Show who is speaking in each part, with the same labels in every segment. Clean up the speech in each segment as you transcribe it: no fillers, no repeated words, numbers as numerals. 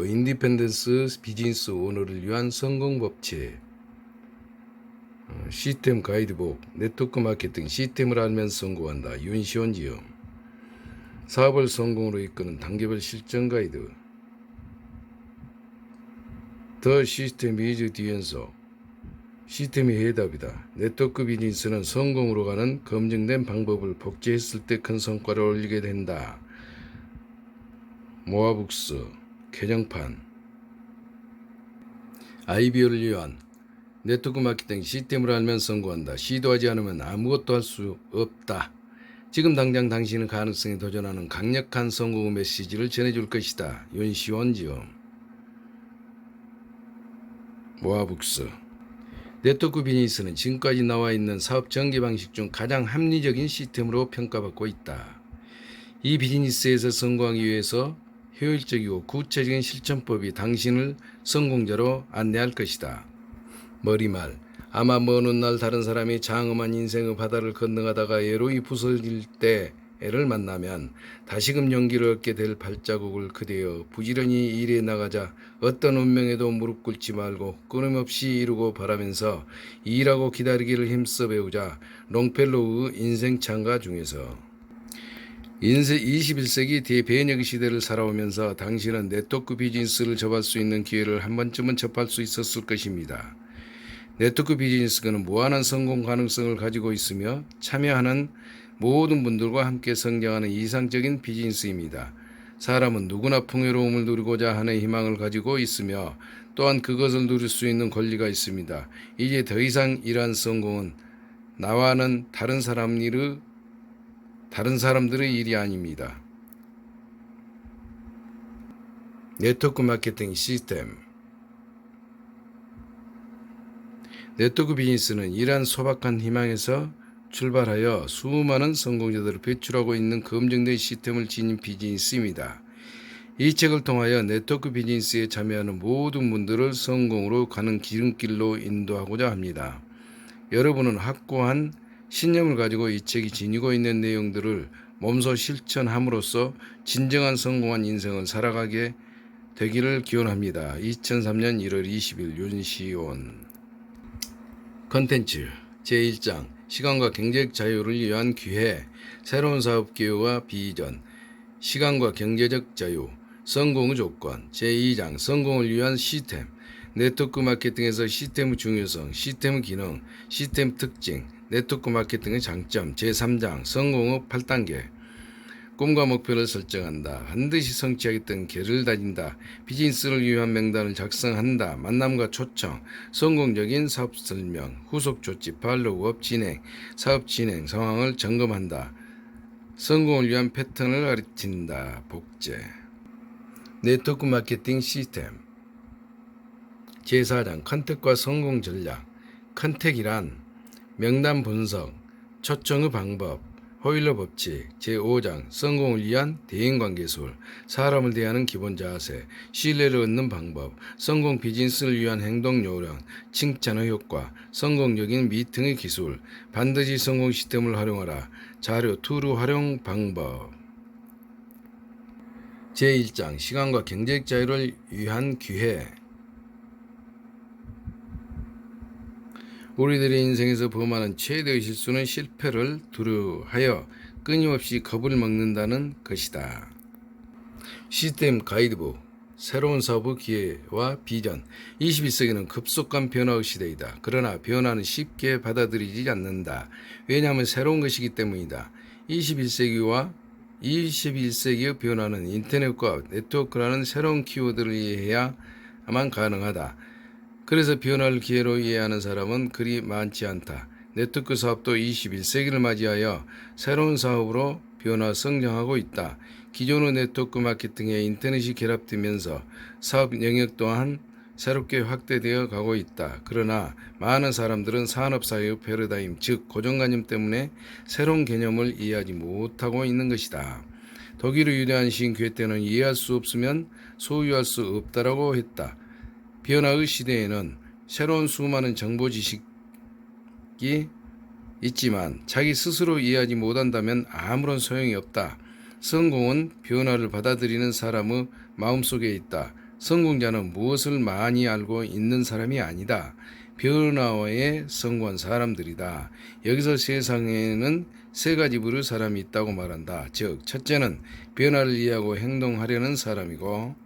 Speaker 1: 인디펜던스 비즈니스 오너를 위한 성공 법칙, 시스템 가이드북, 네트워크 마케팅 시스템을 알면서 성공한다. 윤시원 지음. 사업을 성공으로 이끄는 단계별 실전 가이드. 더 시스템 이즈 뒤연소. 시스템이 해답이다. 네트워크 비즈니스는 성공으로 가는 검증된 방법을 복제했을 때 큰 성과를 올리게 된다. 모아북스, 개정판. IBO를 위한 네트워크 마케팅 시스템을 알면 성공한다. 시도하지 않으면 아무것도 할 수 없다. 지금 당장 당신은 가능성에 도전하는 강력한 성공의 메시지를 전해줄 것이다. 윤시원 지음. 모아북스. 네트워크 비즈니스는 지금까지 나와 있는 사업 전개 방식 중 가장 합리적인 시스템으로 평가받고 있다. 이 비즈니스에서 성공하기 위해서 효율적이고 구체적인 실천법이 당신을 성공자로 안내할 것이다. 머리말. 아마 먼 훗날 다른 사람이 장엄한 인생의 바다를 건너가다가 외로이 부서질 때를 만나면 다시금 용기를 얻게 될 발자국을 그대여 부지런히 일해 나가자. 어떤 운명에도 무릎 꿇지 말고 끊임없이 이루고 바라면서 일하고 기다리기를 힘써 배우자. 롱펠로우의 인생 창가 중에서 21세기 대변혁의 시대를 살아오면서 당신은 네트워크 비즈니스를 접할 수 있는 기회를 한 번쯤은 접할 수 있었을 것입니다. 네트워크 비즈니스는 무한한 성공 가능성을 가지고 있으며 참여하는 모든 분들과 함께 성장하는 이상적인 비즈니스입니다. 사람은 누구나 풍요로움을 누리고자 하는 희망을 가지고 있으며 또한 그것을 누릴 수 있는 권리가 있습니다. 이제 더 이상 이러한 성공은 나와는 다른 사람들의 일이 아닙니다. 네트워크 마케팅 시스템. 네트워크 비즈니스는 이러한 소박한 희망에서 출발하여 수많은 성공자들을 배출하고 있는 검증된 시스템을 지닌 비즈니스입니다. 이 책을 통하여 네트워크 비즈니스에 참여하는 모든 분들을 성공으로 가는 지름길로 인도하고자 합니다. 여러분은 확고한 신념을 가지고 이 책이 지니고 있는 내용들을 몸소 실천함으로써 진정한 성공한 인생을 살아가게 되기를 기원합니다. 2003년 1월 20일 윤시온. 컨텐츠 제1장 시간과 경제적 자유를 위한 기회. 새로운 사업 기회와 비전. 시간과 경제적 자유. 성공의 조건. 제2장 성공을 위한 시스템. 네트워크 마케팅에서 시스템의 중요성, 시스템의 기능, 시스템 특징, 네트워크 마케팅의 장점. 제3장 성공의 8단계. 꿈과 목표를 설정한다. 반드시 성취하겠다는 결을 다진다. 비즈니스를 위한 명단을 작성한다. 만남과 초청, 성공적인 사업 설명, 후속 조치, 팔로우업 진행, 사업 진행 상황을 점검한다. 성공을 위한 패턴을 가르친다. 복제. 네트워크 마케팅 시스템. 제4장 컨택과 성공 전략. 컨택이란 명단 분석, 초청의 방법, 호일러 법칙. 제5장 성공을 위한 대인관계술. 사람을 대하는 기본 자세, 신뢰를 얻는 방법, 성공 비즈니스를 위한 행동 요령, 칭찬의 효과, 성공적인 미팅의 기술, 반드시 성공 시스템을 활용하라. 자료 툴의 활용 방법. 제1장 시간과 경제적 자유를 위한 기회. 우리들의 인생에서 범하는 최대의 실수는 실패를 두려워하여 끊임없이 겁을 먹는다는 것이다. 시스템 가이드북. 새로운 사업의 기회와 비전. 21세기는 급속한 변화의 시대이다. 그러나 변화는 쉽게 받아들이지 않는다. 왜냐하면 새로운 것이기 때문이다. 21세기의 변화는 인터넷과 네트워크라는 새로운 키워드를 이해해야만 가능하다. 그래서 변화를 기회로 이해하는 사람은 그리 많지 않다. 네트워크 사업도 21세기를 맞이하여 새로운 사업으로 변화 성장하고 있다. 기존의 네트워크 마케팅에 인터넷이 결합되면서 사업 영역 또한 새롭게 확대되어 가고 있다. 그러나 많은 사람들은 산업사회의 패러다임, 즉 고정관념 때문에 새로운 개념을 이해하지 못하고 있는 것이다. 독일의 유대한 시인 괴테는 이해할 수 없으면 소유할 수 없다라고 했다. 변화의 시대에는 새로운 수많은 정보 지식이 있지만 자기 스스로 이해하지 못한다면 아무런 소용이 없다. 성공은 변화를 받아들이는 사람의 마음속에 있다. 성공자는 무엇을 많이 알고 있는 사람이 아니다. 변화에 성공한 사람들이다. 여기서 세상에는 세 가지 부류의 사람이 있다고 말한다. 즉, 첫째는 변화를 이해하고 행동하려는 사람이고,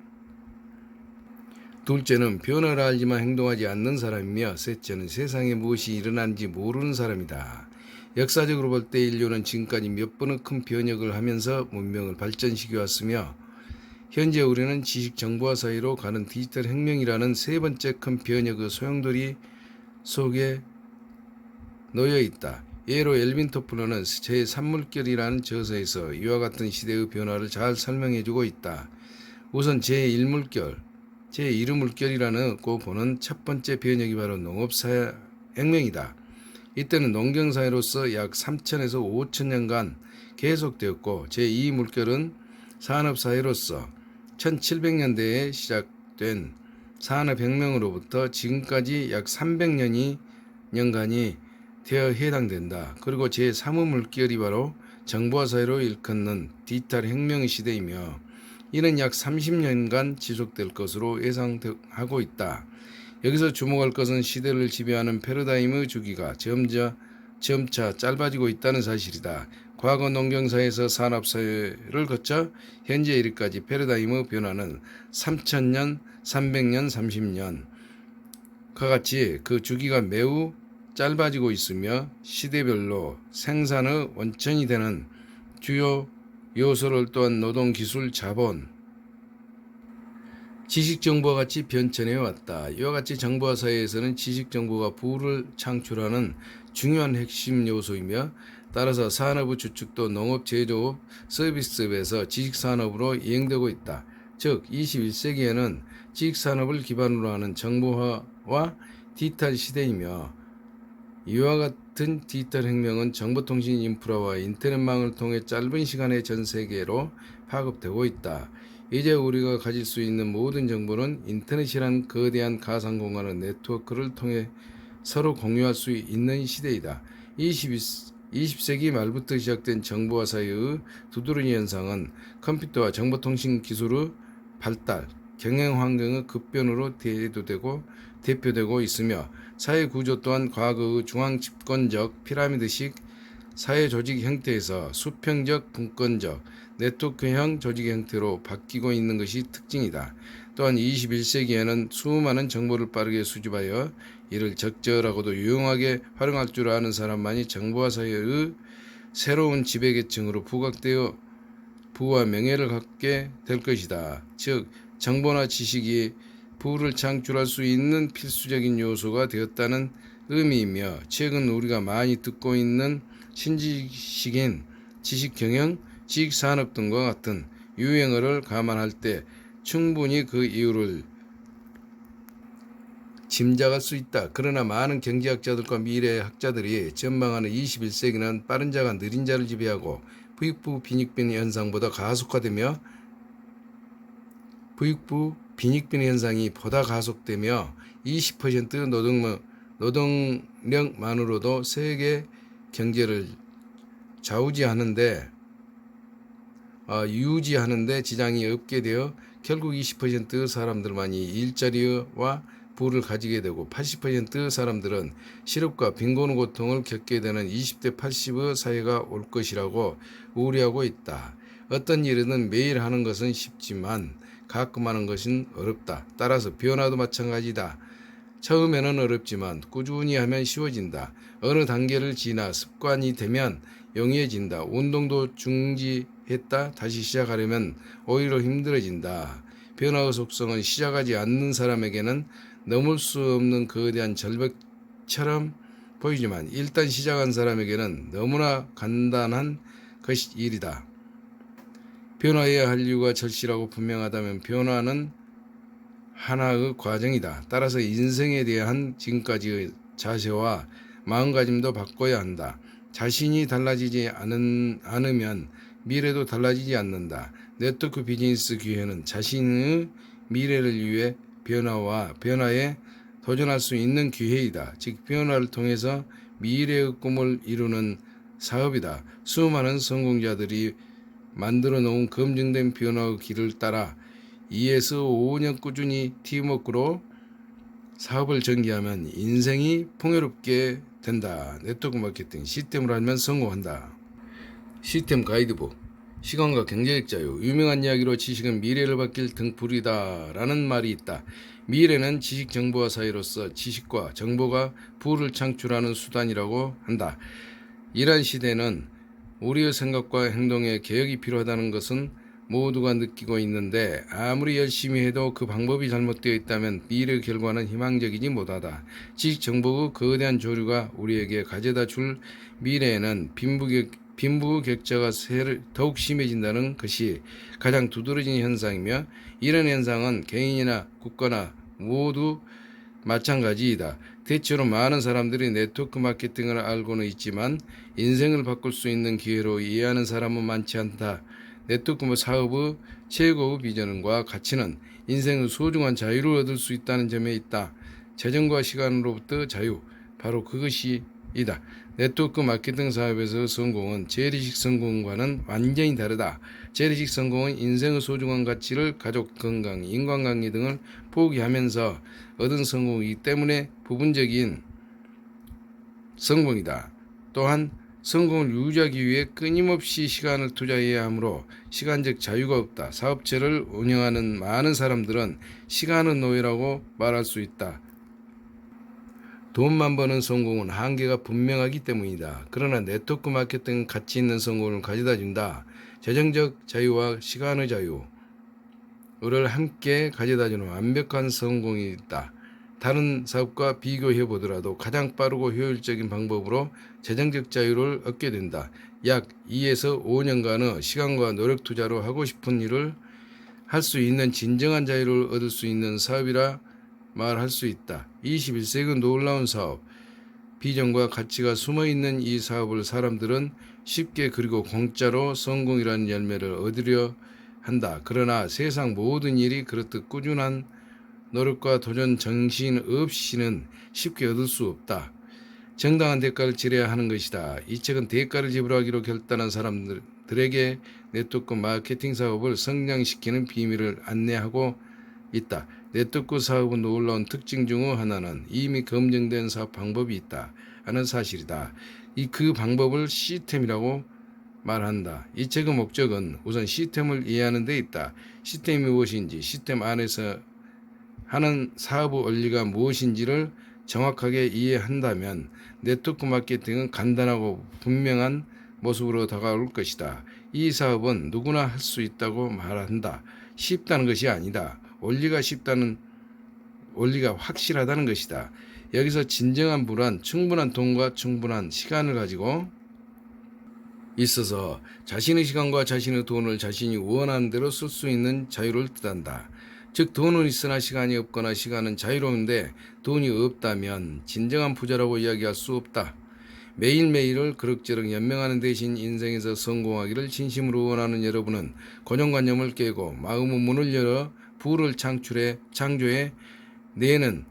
Speaker 1: 둘째는 변화를 알지만 행동하지 않는 사람이며, 셋째는 세상에 무엇이 일어나는지 모르는 사람이다. 역사적으로 볼 때 인류는 지금까지 몇 번의 큰 변혁을 하면서 문명을 발전시켜 왔으며, 현재 우리는 지식 정보화 사이로 가는 디지털 혁명이라는 세 번째 큰 변혁의 소용돌이 속에 놓여 있다. 예로 엘빈 토플러는 제3물결이라는 저서에서 이와 같은 시대의 변화를 잘 설명해주고 있다. 우선 제1물결, 제1물결이라고 보는 첫 번째 변혁이 바로 농업사회혁명이다. 이때는 농경사회로서 약 3천에서 5천년간 계속되었고, 제2물결은 산업사회로서 1700년대에 시작된 산업혁명으로부터 지금까지 약 300년간이 되어 해당된다. 그리고 제3의 물결이 바로 정보화 사회로 일컫는 디지털 혁명의 시대이며, 이는 약 30년간 지속될 것으로 예상하고 있다. 여기서 주목할 것은 시대를 지배하는 패러다임의 주기가 점차 짧아지고 있다는 사실이다. 과거 농경사회에서 산업사회를 거쳐 현재 이르기까지 패러다임의 변화는 3000년, 300년, 30년과 같이 그 주기가 매우 짧아지고 있으며, 시대별로 생산의 원천이 되는 주요 요소를 또한 노동, 기술, 자본, 지식정보와 같이 변천해 왔다. 이와 같이 정보화 사회에서는 지식정보가 부를 창출하는 중요한 핵심 요소이며, 따라서 산업의 주축도 농업, 제조업, 서비스업에서 지식산업으로 이행되고 있다. 즉 21세기에는 지식산업을 기반으로 하는 정보화와 디지털 시대이며, 이와 같은 디지털 혁명은 정보통신 인프라와 인터넷망을 통해 짧은 시간에 전 세계로 파급되고 있다. 이제 우리가 가질 수 있는 모든 정보는 인터넷이란 거대한 가상공간의 네트워크를 통해 서로 공유할 수 있는 시대이다. 20세기 말부터 시작된 정보화 사회의 두드러기 현상은 컴퓨터와 정보통신 기술의 발달, 경영 환경의 급변으로 대표되고 있으며, 사회 구조 또한 과거의 중앙 집권적 피라미드식 사회 조직 형태에서 수평적 분권적 네트워크형 조직 형태로 바뀌고 있는 것이 특징이다. 또한 21세기에는 수많은 정보를 빠르게 수집하여 이를 적절하고도 유용하게 활용할 줄 아는 사람만이 정보화 사회의 새로운 지배계층으로 부각되어 부와 명예를 갖게 될 것이다. 즉, 정보나 지식이 부를 창출할 수 있는 필수적인 요소가 되었다는 의미이며, 최근 우리가 많이 듣고 있는 신지식인 지식경영, 지식산업 등과 같은 유행어를 감안할 때 충분히 그 이유를 짐작할 수 있다. 그러나 많은 경제학자들과 미래학자들이 전망하는 21세기는 빠른 자가 느린 자를 지배하고 부익부 빈익빈 현상보다 가속화되며, 부익부 빈익빈 현상이 보다 가속되며 20% 노동력만으로도 세계 경제를 유지하는데 지장이 없게 되어 결국 20%의 사람들만이 일자리와 부를 가지게 되고 80%의 사람들은 실업과 빈곤의 고통을 겪게 되는 20대 80의 사회가 올 것이라고 우려하고 있다. 어떤 일이든 매일 하는 것은 쉽지만 가끔 하는 것은 어렵다. 따라서 변화도 마찬가지다. 처음에는 어렵지만 꾸준히 하면 쉬워진다. 어느 단계를 지나 습관이 되면 용이해진다. 운동도 중지했다 다시 시작하려면 오히려 힘들어진다. 변화의 속성은 시작하지 않는 사람에게는 넘을 수 없는 거대한 절벽처럼 보이지만, 일단 시작한 사람에게는 너무나 간단한 일이다. 변화해야 할 이유가 절실하고 분명하다면 변화는 하나의 과정이다. 따라서 인생에 대한 지금까지의 자세와 마음가짐도 바꿔야 한다. 자신이 달라지지 않으면 미래도 달라지지 않는다. 네트워크 비즈니스 기회는 자신의 미래를 위해 변화에 도전할 수 있는 기회이다. 즉 변화를 통해서 미래의 꿈을 이루는 사업이다. 수많은 성공자들이 만들어 놓은 검증된 변화의 길을 따라 2에서 5년 꾸준히 팀워크로 사업을 전개하면 인생이 풍요롭게 된다. 네트워크 마케팅 시스템으로 하면 성공한다. 시스템 가이드북 시간과 경제적 자유 유명한 이야기로 지식은 미래를 바뀔 등불이다 라는 말이 있다. 미래는 지식 정보화 사회로서 지식과 정보가 부를 창출하는 수단이라고 한다. 이러한 시대는 우리의 생각과 행동에 개혁이 필요하다는 것은 모두가 느끼고 있는데 아무리 열심히 해도 그 방법이 잘못되어 있다면 미래의 결과는 희망적이지 못하다. 지식 정보의 거대한 조류가 우리에게 가져다 줄 미래에는 빈부격차가 더욱 심해진다는 것이 가장 두드러진 현상이며 이런 현상은 개인이나 국가나 모두 마찬가지이다. 대체로 많은 사람들이 네트워크 마케팅을 알고는 있지만 인생을 바꿀 수 있는 기회로 이해하는 사람은 많지 않다. 네트워크 사업의 최고의 비전과 가치는 인생의 소중한 자유를 얻을 수 있다는 점에 있다. 재정과 시간으로부터 자유, 바로 그것이다. 네트워크 마케팅 사업에서 성공은 재래식 성공과는 완전히 다르다. 재래식 성공은 인생의 소중한 가치를 가족 건강, 인간관계 등을 포기하면서 얻은 성공이기 때문에 부분적인 성공이다. 또한 성공을 유지하기 위해 끊임없이 시간을 투자해야 하므로 시간적 자유가 없다. 사업체를 운영하는 많은 사람들은 시간의 노예라고 말할 수 있다. 돈만 버는 성공은 한계가 분명하기 때문이다. 그러나 네트워크 마케팅은 가치 있는 성공을 가져다 준다. 재정적 자유와 시간의 자유를 함께 가져다 주는 완벽한 성공이 있다. 다른 사업과 비교해 보더라도 가장 빠르고 효율적인 방법으로 재정적 자유를 얻게 된다. 약 2에서 5년간의 시간과 노력 투자로 하고 싶은 일을 할 수 있는 진정한 자유를 얻을 수 있는 사업이라 말할 수 있다. 21세기 놀라운 사업, 비전과 가치가 숨어있는 이 사업을 사람들은 쉽게 그리고 공짜로 성공이라는 열매를 얻으려 한다. 그러나 세상 모든 일이 그렇듯 꾸준한 노력과 도전 정신 없이는 쉽게 얻을 수 없다. 정당한 대가를 치러야 하는 것이다. 이 책은 대가를 지불하기로 결단한 사람들에게 네트워크 마케팅 사업을 성장시키는 비밀을 안내하고 있다. 네트워크 사업의 놀라운 특징 중 하나는 이미 검증된 사업 방법이 있다 하는 사실이다. 그 방법을 시스템이라고 말한다. 이 책의 목적은 우선 시스템을 이해하는 데 있다. 시스템이 무엇인지, 시스템 안에서 하는 사업의 원리가 무엇인지를 정확하게 이해한다면 네트워크 마케팅은 간단하고 분명한 모습으로 다가올 것이다. 이 사업은 누구나 할 수 있다고 말한다. 쉽다는 것이 아니다. 원리가 확실하다는 것이다. 여기서 진정한 불안, 충분한 돈과 충분한 시간을 가지고 있어서 자신의 시간과 자신의 돈을 자신이 원하는 대로 쓸 수 있는 자유를 뜻한다. 즉 돈은 있으나 시간이 없거나 시간은 자유로운데 돈이 없다면 진정한 부자라고 이야기할 수 없다. 매일매일을 그럭저럭 연명하는 대신 인생에서 성공하기를 진심으로 원하는 여러분은 고정관념을 깨고 마음의 문을 열어 부를 창조해 내는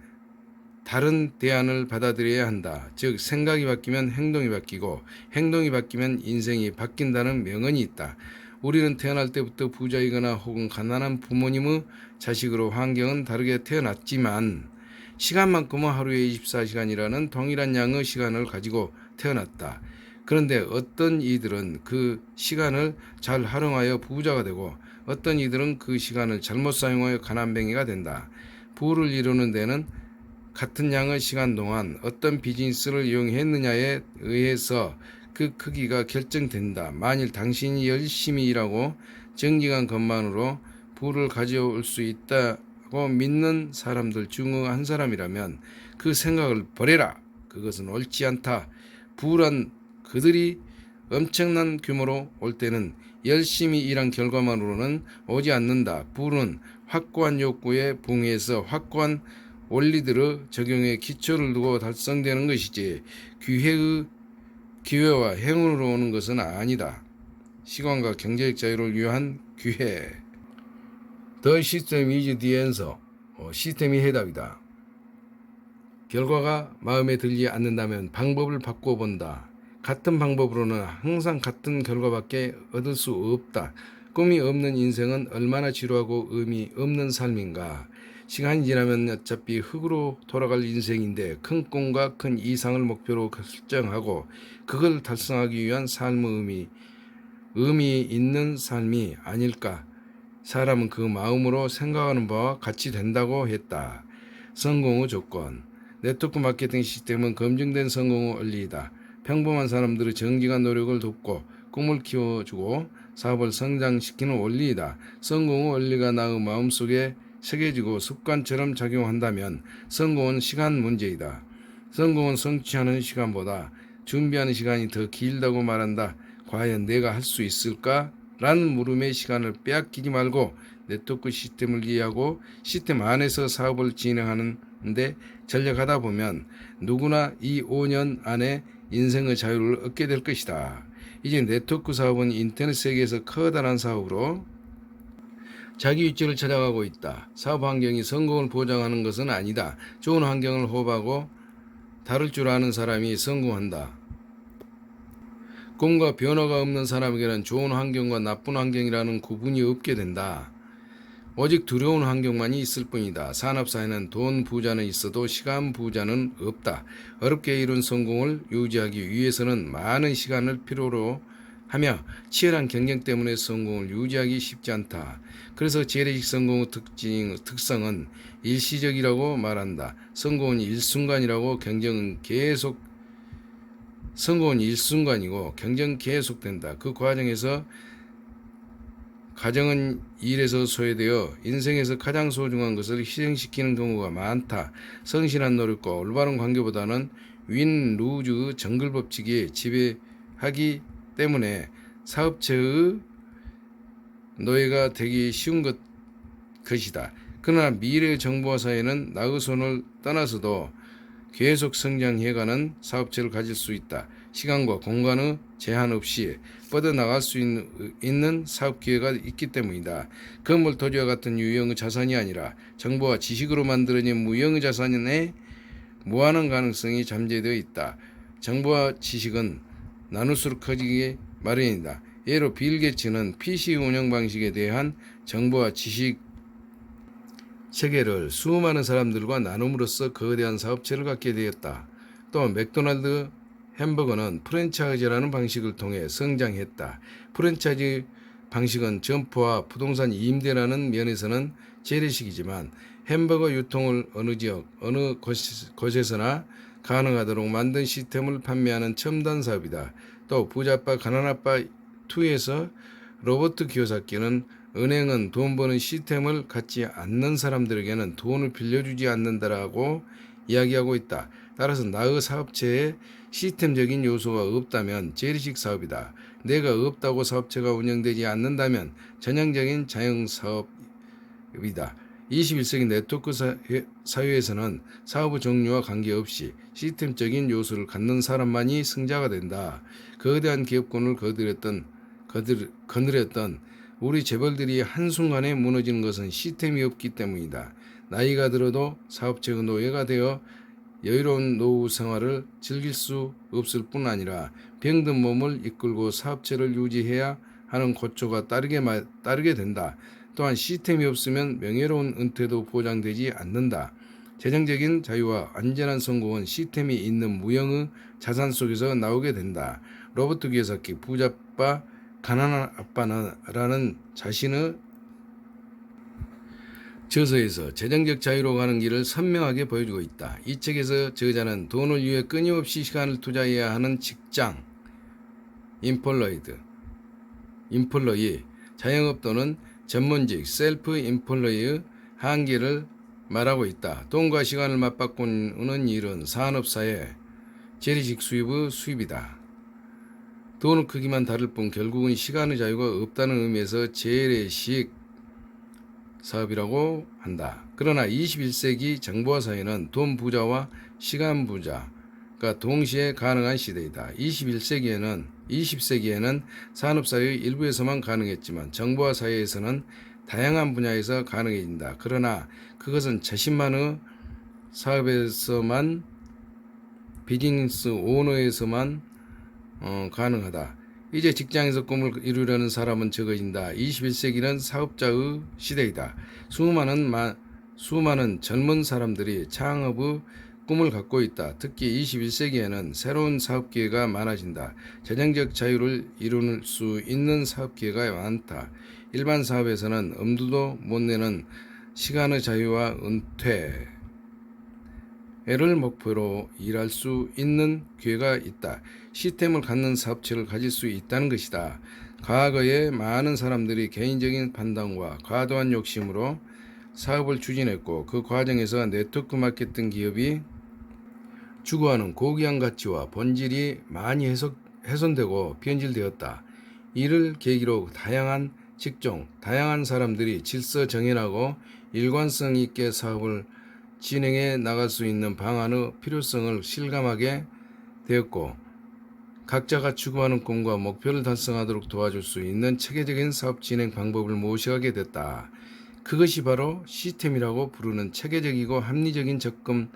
Speaker 1: 다른 대안을 받아들여야 한다. 즉 생각이 바뀌면 행동이 바뀌고 행동이 바뀌면 인생이 바뀐다는 명언이 있다. 우리는 태어날 때부터 부자이거나 혹은 가난한 부모님의 자식으로 환경은 다르게 태어났지만 시간만큼은 하루에 24시간이라는 동일한 양의 시간을 가지고 태어났다. 그런데 어떤 이들은 그 시간을 잘 활용하여 부자가 되고 어떤 이들은 그 시간을 잘못 사용하여 가난뱅이가 된다. 부를 이루는 데는 같은 양의 시간 동안 어떤 비즈니스를 이용했느냐에 의해서 그 크기가 결정된다. 만일 당신이 열심히 일하고 정직한 것만으로 부를 가져올 수 있다고 믿는 사람들 중 한 사람이라면 그 생각을 버려라. 그것은 옳지 않다. 부란 그들이 엄청난 규모로 올 때는 열심히 일한 결과만으로는 오지 않는다. 부는 확고한 욕구에 부응해서 확고한 원리들을 적용해 기초를 두고 달성되는 것이지 기회와 행운으로 오는 것은 아니다. 시간과 경제적 자유를 위한 기회. The system is the answer. 시스템이 해답이다. 결과가 마음에 들지 않는다면 방법을 바꿔본다. 같은 방법으로는 항상 같은 결과밖에 얻을 수 없다. 꿈이 없는 인생은 얼마나 지루하고 의미 없는 삶인가. 시간이 지나면 어차피 흙으로 돌아갈 인생인데 큰 꿈과 큰 이상을 목표로 설정하고 그걸 달성하기 위한 삶의 의미 있는 삶이 아닐까. 사람은 그 마음으로 생각하는 바와 같이 된다고 했다. 성공의 조건. 네트워크 마케팅 시스템은 검증된 성공의 원리이다. 평범한 사람들의 정직한 노력을 돕고 꿈을 키워주고 사업을 성장시키는 원리이다. 성공의 원리가 나의 마음속에 새겨지고 습관처럼 작용한다면 성공은 시간 문제이다. 성공은 성취하는 시간보다 준비하는 시간이 더 길다고 말한다. 과연 내가 할 수 있을까? 라는 물음의 시간을 빼앗기지 말고 네트워크 시스템을 이해하고 시스템 안에서 사업을 진행하는데 전략하다 보면 누구나 이 5년 안에 인생의 자유를 얻게 될 것이다. 이제 네트워크 사업은 인터넷 세계에서 커다란 사업으로 자기 위치를 찾아가고 있다. 사업 환경이 성공을 보장하는 것은 아니다. 좋은 환경을 호흡하고 다룰 줄 아는 사람이 성공한다. 꿈과 변화가 없는 사람에게는 좋은 환경과 나쁜 환경이라는 구분이 없게 된다. 오직 두려운 환경만이 있을 뿐이다. 산업사회는 돈 부자는 있어도 시간 부자는 없다. 어렵게 이룬 성공을 유지하기 위해서는 많은 시간을 필요로 하며 치열한 경쟁 때문에 성공을 유지하기 쉽지 않다. 그래서 재래식 성공의 특성은 일시적이라고 말한다. 성공은 일순간이고 경쟁 계속된다. 그 과정에서 가정은 일에서 소외되어 인생에서 가장 소중한 것을 희생시키는 경우가 많다. 성실한 노력과 올바른 관계보다는 윈루즈 정글 법칙이 지배하기 때문에 사업체의 노예가 되기 쉬운 것이다. 그러나 미래의 정보화 사회는 나의 손을 떠나서도 계속 성장해가는 사업체를 가질 수 있다. 시간과 공간의 제한 없이 뻗어나갈 수 있는 사업 기회가 있기 때문이다. 건물 토지와 같은 유형의 자산이 아니라 정보와 지식으로 만들어진 무형의 자산에 무한한 가능성이 잠재되어 있다. 정보와 지식은 나눌수록 커지기 마련이다. 예로 빌 게이츠는 PC 운영 방식에 대한 정보와 지식 체계를 수많은 사람들과 나눔으로써 거대한 사업체를 갖게 되었다. 또 맥도날드 햄버거는 프랜차이즈라는 방식을 통해 성장했다. 프랜차이즈 방식은 점포와 부동산 임대라는 면에서는 재래식이지만 햄버거 유통을 어느 지역, 어느 곳에서나 가능하도록 만든 시스템을 판매하는 첨단 사업이다. 또 부자빠 가난아빠 2에서 로봇 기호사기는 은행은 돈 버는 시스템을 갖지 않는 사람들에게는 돈을 빌려주지 않는다라고 이야기하고 있다. 따라서 나의 사업체에 시스템적인 요소가 없다면 재래식 사업이다. 내가 없다고 사업체가 운영되지 않는다면 전형적인 자영사업이다. 21세기 네트워크 사회에서는 사업의 종류와 관계없이 시스템적인 요소를 갖는 사람만이 승자가 된다. 거대한 기업권을 거느렸던 우리 재벌들이 한순간에 무너지는 것은 시스템이 없기 때문이다. 나이가 들어도 사업체의 노예가 되어 여유로운 노후 생활을 즐길 수 없을 뿐 아니라 병든 몸을 이끌고 사업체를 유지해야 하는 고초가 따르게 된다. 또한 시스템이 없으면 명예로운 은퇴도 보장되지 않는다. 재정적인 자유와 안전한 성공은 시스템이 있는 무형의 자산 속에서 나오게 된다. 로버트 기요사키 부자빠 가난한 아빠라는 자신의 저서에서 재정적 자유로 가는 길을 선명하게 보여주고 있다. 이 책에서 저자는 돈을 위해 끊임없이 시간을 투자해야 하는 직장, 인플로이, 자영업 또는 전문직, 셀프 인플로이의 한계를 말하고 있다. 돈과 시간을 맞바꾸는 일은 산업사회, 재래식 수입의 수입이다. 돈의 크기만 다를 뿐 결국은 시간의 자유가 없다는 의미에서 재래식 사업이라고 한다. 그러나 21세기 정보화 사회는 돈 부자와 시간 부자가 동시에 가능한 시대이다. 20세기에는 산업사회의 일부에서만 가능했지만 정보화 사회에서는 다양한 분야에서 가능해진다. 그러나 그것은 자신만의 사업에서만 비즈니스 오너에서만 가능하다. 이제 직장에서 꿈을 이루려는 사람은 적어진다. 21세기는 사업자의 시대이다. 수많은 젊은 사람들이 창업의 꿈을 갖고 있다. 특히 21세기에는 새로운 사업 기회가 많아진다. 재정적 자유를 이룰 수 있는 사업 기회가 많다. 일반 사업에서는 엄두도 못 내는 시간의 자유와 은퇴 를 목표로 일할 수 있는 기회가 있다. 시스템을 갖는 사업체를 가질 수 있다는 것이다. 과거에 많은 사람들이 개인적인 판단과 과도한 욕심으로 사업을 추진했고 그 과정에서 네트워크 마케팅 기업이 추구하는 고귀한 가치와 본질이 많이 훼손되고 변질되었다. 이를 계기로 다양한 직종, 다양한 사람들이 질서 정연하고 일관성 있게 사업을 진행해 나갈 수 있는 방안의 필요성을 실감하게 되었고 각자가 추구하는 꿈과 목표를 달성하도록 도와줄 수 있는 체계적인 사업 진행 방법을 모색하게 됐다. 그것이 바로 시스템이라고 부르는 체계적이고 합리적인 접근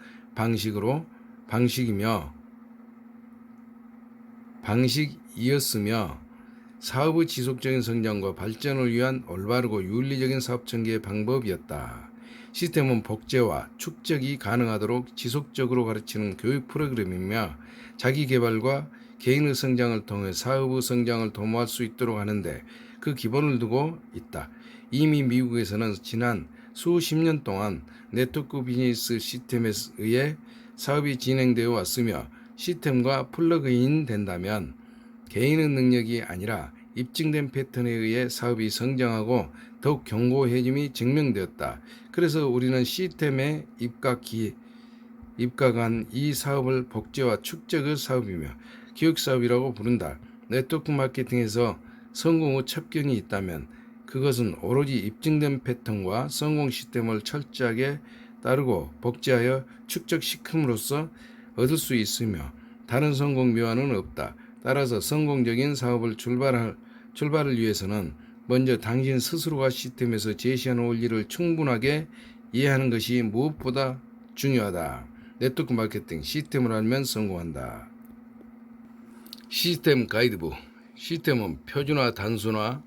Speaker 1: 방식이었으며 사업의 지속적인 성장과 발전을 위한 올바르고 윤리적인 사업 전개의 방법이었다. 시스템은 복제와 축적이 가능하도록 지속적으로 가르치는 교육 프로그램이며 자기 개발과 개인의 성장을 통해 사업의 성장을 도모할 수 있도록 하는데 그 기본을 두고 있다. 이미 미국에서는 지난 수십 년 동안 네트워크 비즈니스 시스템에 의해 사업이 진행되어 왔으며 시스템과 플러그인 된다면 개인의 능력이 아니라 입증된 패턴에 의해 사업이 성장하고 더욱 견고해짐이 증명되었다. 그래서 우리는 시스템에 입각한 이 사업을 복제와 축적의 사업이며 기획 사업이라고 부른다. 네트워크 마케팅에서 성공의 첩견이 있다면 그것은 오로지 입증된 패턴과 성공 시스템을 철저하게 따르고 복제하여 축적시킴으로써 얻을 수 있으며 다른 성공 묘안은 없다. 따라서 성공적인 사업을 출발을 위해서는 먼저 당신 스스로가 시스템에서 제시하는 원리를 충분하게 이해하는 것이 무엇보다 중요하다. 네트워크 마케팅 시스템을 알면 성공한다. 시스템 가이드북. 시스템은 표준화 단순화를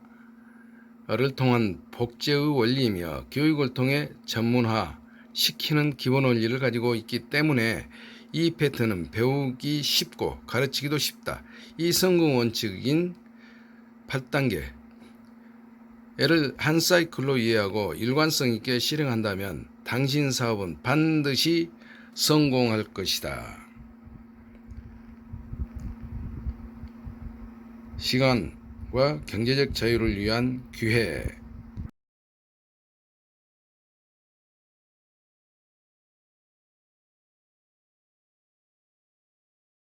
Speaker 1: 통한 복제의 원리이며 교육을 통해 전문화 시키는 기본 원리를 가지고 있기 때문에 이 패턴은 배우기 쉽고 가르치기도 쉽다. 이 성공 원칙인 8단계를 한 사이클로 이해하고 일관성 있게 실행한다면 당신 사업은 반드시 성공할 것이다. 시간과 경제적 자유를 위한 기회.